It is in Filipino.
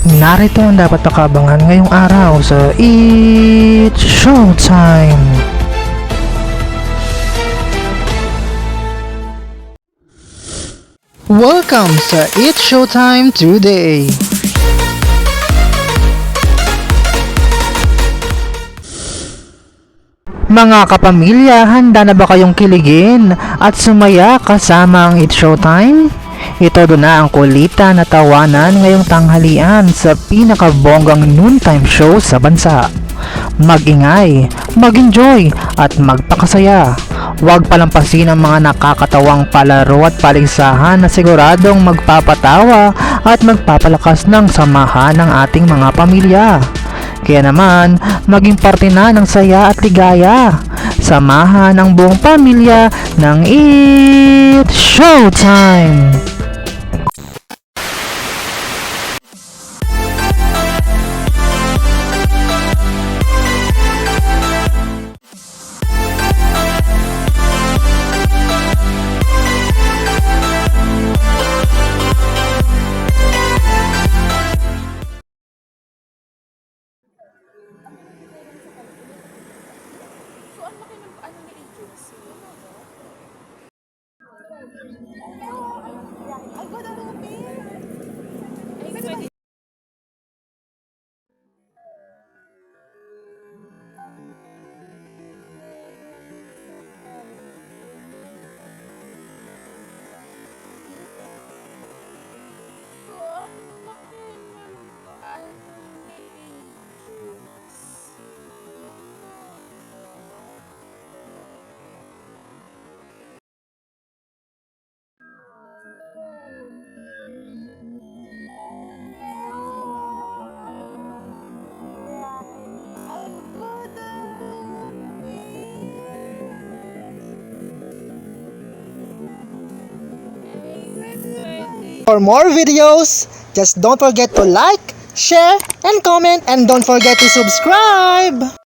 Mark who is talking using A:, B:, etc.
A: Narito ang dapat pakabangan ngayong araw sa It's Showtime! Welcome sa It's Showtime today! Mga kapamilya, handa na ba kayong kiligin at sumaya kasama ang It's Showtime? Ito doon na ang kulita na tawanan ngayong tanghalian sa pinakabonggang noontime show sa bansa. Mag-ingay, mag-enjoy at magpakasaya. Huwag palampasin ang mga nakakatawang palaro at paligsahan na siguradong magpapatawa at magpapalakas ng samahan ng ating mga pamilya. Kaya naman, maging parte na ng saya at ligaya. Samahan ang buong pamilya ng It's Showtime!
B: For more videos, just don't forget to like, share, and comment, and don't forget to subscribe!